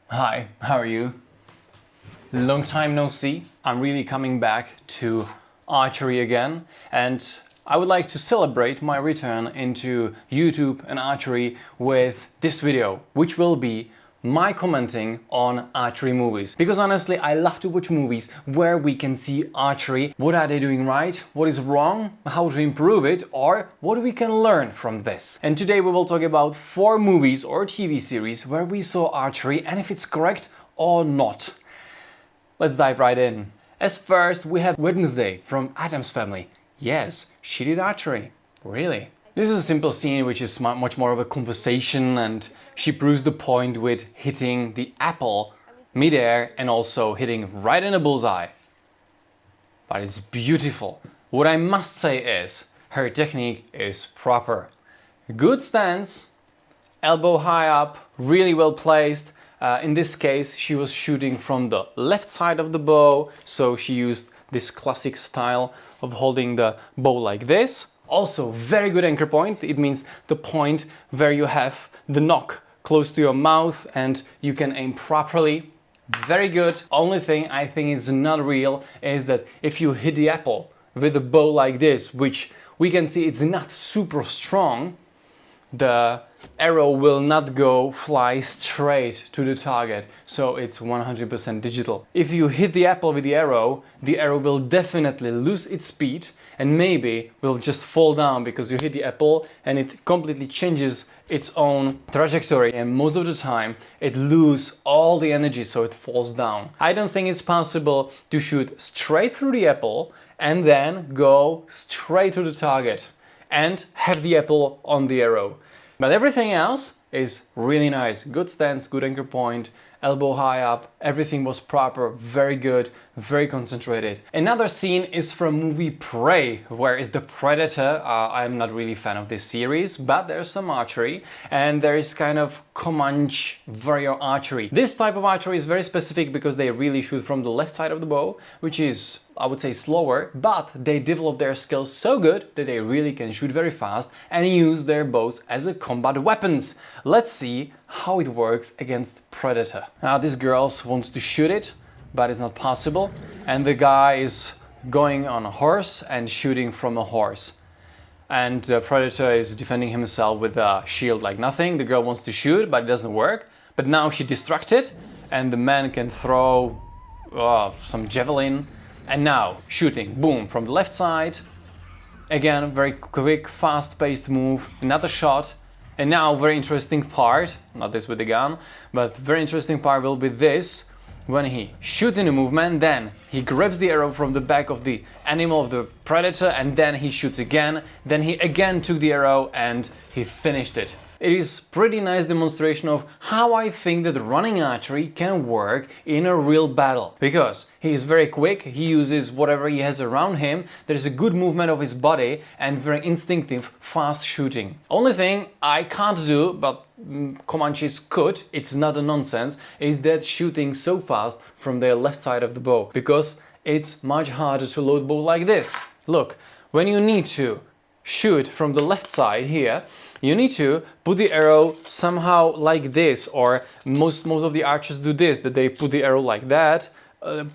Hi, how are you? Long time no see. I'm really coming back to archery again, and I would like to celebrate my return into YouTube and archery with this video, which will be my commenting on archery movies. Because honestly, I love to watch movies where we can see archery. What are they doing right? What is wrong? How to improve it? Or what we can learn from this? And today we will talk about 4 movies or TV series where we saw archery and if it's correct or not. Let's dive right in. As first, we have Wednesday from Addams Family. Yes, she did archery. Really? This is a simple scene which is much more of a conversation, and she proves the point with hitting the apple midair and also hitting right in the bullseye. But it's beautiful. What I must say is, her technique is proper. Good stance, elbow high up, really well placed. In this case, she was shooting from the left side of the bow, so she used this classic style of holding the bow like this. Also, very good anchor point. It means the point where you have the knock close to your mouth and you can aim properly. Very good. Only thing I think is not real is that if you hit the apple with a bow like this, which we can see it's not super strong, the arrow will not fly straight to the target, so it's 100% digital. If you hit the apple with the arrow will definitely lose its speed and maybe will just fall down because you hit the apple and it completely changes its own trajectory, and most of the time it loses all the energy, so it falls down. I don't think it's possible to shoot straight through the apple and then go straight to the target and have the apple on the arrow. But everything else is really nice. Good stance, good anchor point, elbow high up, everything was proper, very good, very concentrated. Another scene is from movie Prey, where is the Predator. I'm not really a fan of this series, but there's some archery and there is kind of Comanche warrior archery. This type of archery is very specific because they really shoot from the left side of the bow, which is, I would say, slower, but they develop their skills so good that they really can shoot very fast and use their bows as a combat weapons. Let's see how it works against Predator. Now this girl wants to shoot it, but it's not possible, and the guy is going on a horse and shooting from a horse. And the Predator is defending himself with a shield like nothing. The girl wants to shoot, but it doesn't work. But now she distracted, and the man can throw some javelin. And now shooting, boom, from the left side. Again, very quick, fast-paced move. Another shot. And now, very interesting part, not this with the gun, but very interesting part will be this. When he shoots in a movement, then he grabs the arrow from the back of the animal, of the predator, and then he shoots again. Then he again took the arrow and he finished it. It is pretty nice demonstration of how I think that running archery can work in a real battle. Because he is very quick, he uses whatever he has around him, there is a good movement of his body and very instinctive, fast shooting. Only thing I can't do, but Comanches could, it's not a nonsense, is that shooting so fast from the left side of the bow. Because it's much harder to load bow like this. Look, when you need to shoot from the left side here, you need to put the arrow somehow like this, or most of the archers do this, that they put the arrow like that,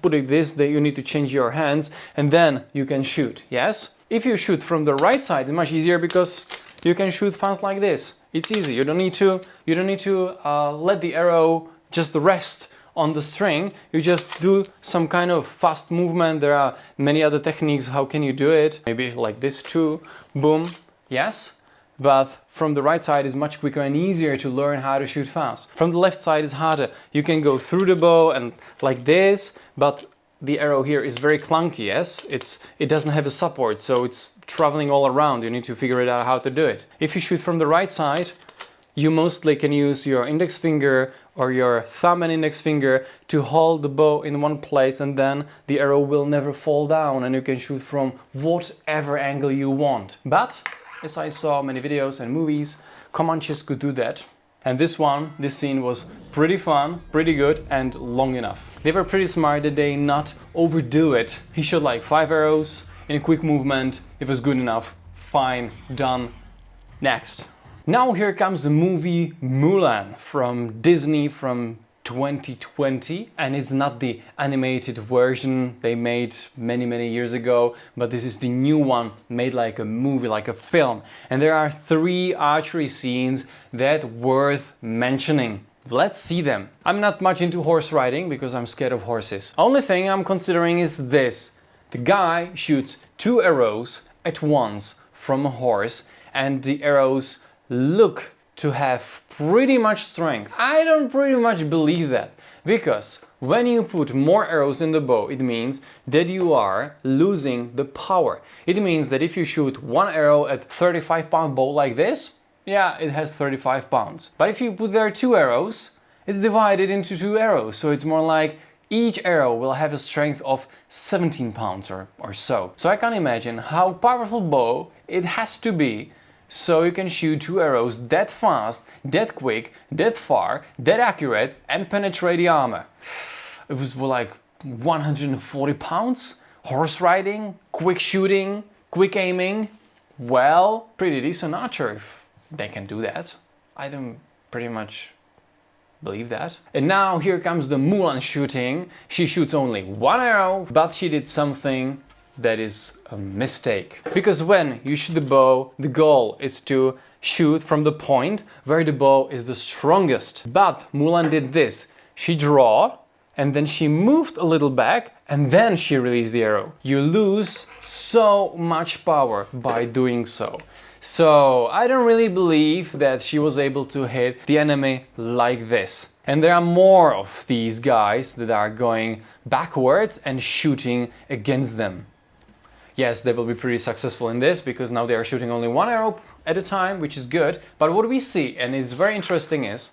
put it this, that you need to change your hands, and then you can shoot, yes? If you shoot from the right side, it's much easier because you can shoot fast like this. It's easy, you don't need to let the arrow just rest on the string, you just do some kind of fast movement. There are many other techniques how can you do it, maybe like this too, boom, yes, but from the right side is much quicker and easier to learn how to shoot fast. From the left side is harder, you can go through the bow and like this, but the arrow here is very clunky, yes, it doesn't have a support, so it's traveling all around, you need to figure it out how to do it. If you shoot from the right side, you mostly can use your index finger or your thumb and index finger to hold the bow in one place, and then the arrow will never fall down and you can shoot from whatever angle you want. But, as I saw many videos and movies, Comanches could do that. And this scene was pretty fun, pretty good and long enough. They were pretty smart that they not overdo it. He shot like 5 arrows in a quick movement. It was good enough. Fine, done. Next. Now here comes the movie Mulan from Disney from 2020, and it's not the animated version they made many years ago, but this is the new one made like a movie, like a film. And there are 3 archery scenes that worth mentioning. Let's see them. I'm not much into horse riding because I'm scared of horses. Only thing I'm considering is this. The guy shoots 2 arrows at once from a horse, and the arrows look to have pretty much strength. I don't pretty much believe that, because when you put more arrows in the bow, it means that you are losing the power. It means that if you shoot 1 arrow at 35-pound bow like this, yeah, it has 35 pounds. But if you put there 2 arrows, it's divided into 2 arrows, so it's more like each arrow will have a strength of 17 pounds or so. So I can imagine how powerful bow it has to be so you can shoot 2 arrows that fast, that quick, that far, that accurate, and penetrate the armor. It was like 140 pounds? Horse riding, quick shooting, quick aiming. Well, pretty decent archer if they can do that. I don't pretty much believe that. And now here comes the Mulan shooting. She shoots only 1 arrow, but she did something that is a mistake. Because when you shoot the bow, the goal is to shoot from the point where the bow is the strongest. But Mulan did this. She drew, and then she moved a little back, and then she released the arrow. You lose so much power by doing so. So I don't really believe that she was able to hit the enemy like this. And there are more of these guys that are going backwards and shooting against them. Yes, they will be pretty successful in this because now they are shooting only 1 arrow at a time, which is good. But what we see, and it's very interesting, is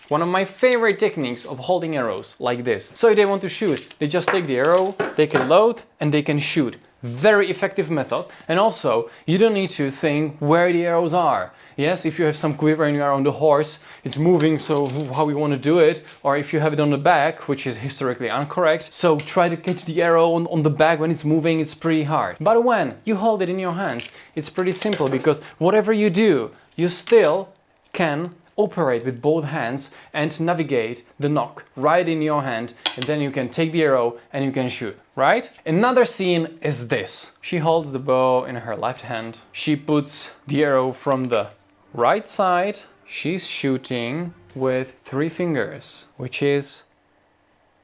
one of my favorite techniques of holding arrows like this. So if they want to shoot, they just take the arrow, they can load, and they can shoot. Very effective method. And also, you don't need to think where the arrows are. Yes, if you have some quiver and you are on the horse, it's moving, so how you want to do it. Or if you have it on the back, which is historically incorrect, so try to catch the arrow on the back when it's moving, it's pretty hard. But when you hold it in your hands, it's pretty simple, because whatever you do, you still can operate with both hands and navigate the nock right in your hand, and then you can take the arrow and you can shoot, right? Another scene is this. She holds the bow in her left hand. She puts the arrow from the right side. She's shooting with 3 fingers, which is,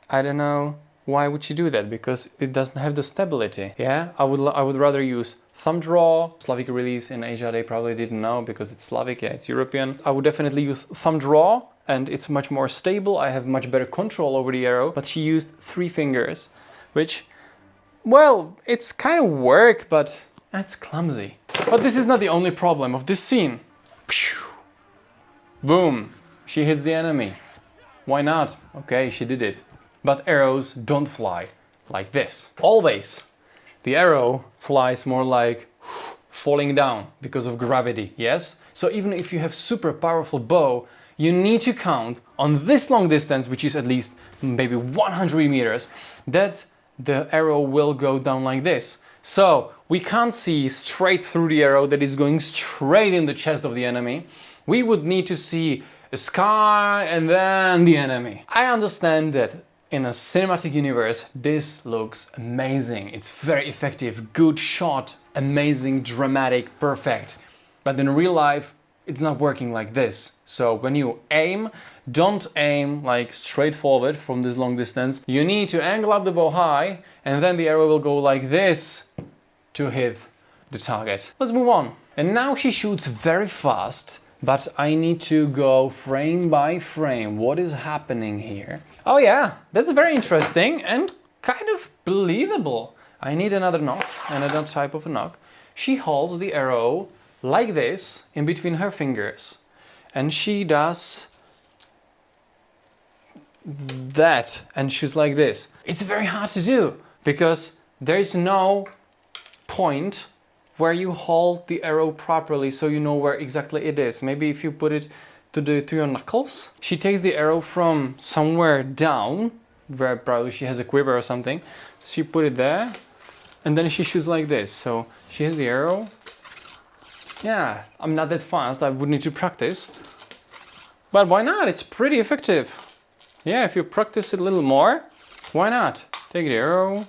I don't know, why would she do that? Because it doesn't have the stability. Yeah, I would rather use thumb draw. Slavic release in Asia, they probably didn't know because it's Slavic, yeah, it's European. I would definitely use thumb draw, and it's much more stable. I have much better control over the arrow, but she used 3 fingers, which, well, it's kind of work, but it's clumsy. But this is not the only problem of this scene. Boom, she hits the enemy. Why not? Okay, she did it. But arrows don't fly like this. Always. The arrow flies more like falling down because of gravity, yes? So even if you have super powerful bow, you need to count on this long distance, which is at least maybe 100 meters, that the arrow will go down like this. So we can't see straight through the arrow that is going straight in the chest of the enemy. We would need to see a sky and then the enemy. I understand that in a cinematic universe, this looks amazing. It's very effective, good shot, amazing, dramatic, perfect. But in real life, it's not working like this. So when you aim, don't aim like straight forward from this long distance. You need to angle up the bow high, and then the arrow will go like this to hit the target. Let's move on. And now she shoots very fast, but I need to go frame by frame. What is happening here? Oh yeah, that's very interesting and kind of believable. I need another nock, another type of a nock. She holds the arrow like this in between her fingers, and she does that, and she's like this. It's very hard to do because there is no point where you hold the arrow properly so you know where exactly it is. Maybe if you put it to your knuckles. She takes the arrow from somewhere down, where probably she has a quiver or something. She put it there, and then she shoots like this. So she has the arrow. Yeah, I'm not that fast, I would need to practice. But why not? It's pretty effective. Yeah, if you practice it a little more, why not? Take the arrow.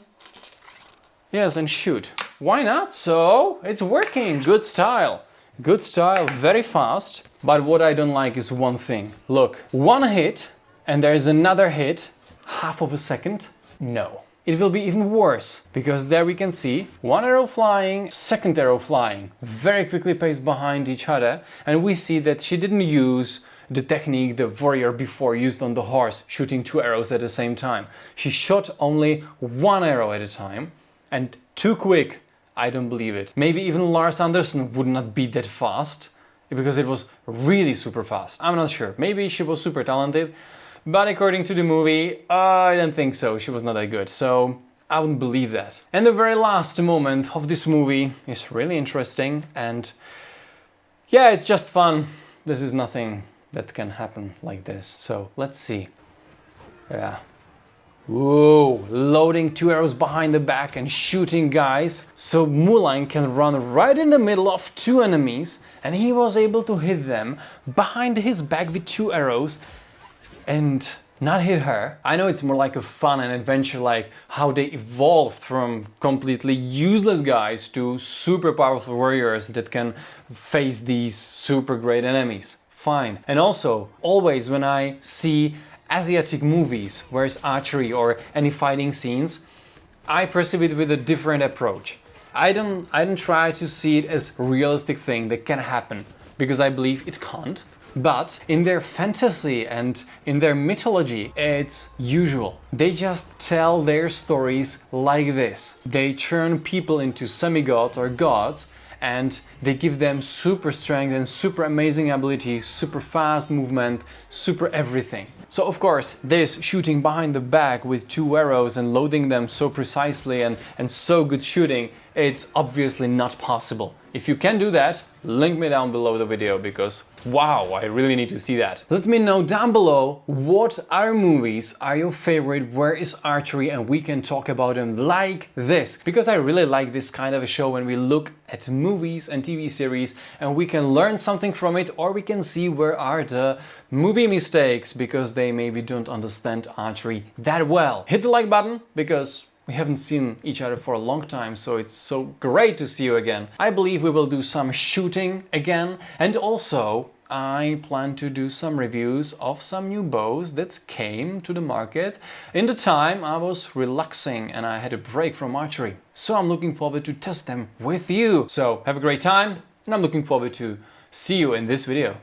Yes, and shoot. Why not? So, it's working. Good style. Good style, very fast. But what I don't like is one thing. Look, one hit, and there's another hit, half of a second. No. It will be even worse, because there we can see one arrow flying, second arrow flying, very quickly placed behind each other, and we see that she didn't use the technique the warrior before used on the horse, shooting 2 arrows at the same time. She shot only 1 arrow at a time, and too quick. I don't believe it. Maybe even Lars Anderson would not be that fast, because it was really super fast. I'm not sure. Maybe she was super talented, but according to the movie, I don't think so. She was not that good, so I wouldn't believe that. And the very last moment of this movie is really interesting, and yeah, it's just fun. This is nothing that can happen like this. So let's see. Yeah. Whoa, loading 2 arrows behind the back and shooting guys. So Mulan can run right in the middle of 2 enemies, and he was able to hit them behind his back with 2 arrows and not hit her. I know it's more like a fun and adventure, like how they evolved from completely useless guys to super powerful warriors that can face these super great enemies. Fine. And also, always when I see Asiatic movies where it's archery or any fighting scenes, I perceive it with a different approach. I don't try to see it as a realistic thing that can happen, because I believe it can't. But in their fantasy and in their mythology, it's usual. They just tell their stories like this. They turn people into semi-gods or gods, and they give them super strength and super amazing abilities, super fast movement, super everything. So of course, this shooting behind the back with 2 arrows and loading them so precisely and so good shooting, it's obviously not possible. If you can do that, link me down below the video, because wow, I really need to see that. Let me know down below what other movies are your favorite, where is archery, and we can talk about them like this. Because I really like this kind of a show when we look at movies and TV series and we can learn something from it, or we can see where are the movie mistakes because they maybe don't understand archery that well. Hit the like button, because we haven't seen each other for a long time, so it's so great to see you again. I believe we will do some shooting again, and also I plan to do some reviews of some new bows that came to the market in the time I was relaxing and I had a break from archery. So I'm looking forward to test them with you. So have a great time, and I'm looking forward to see you in this video.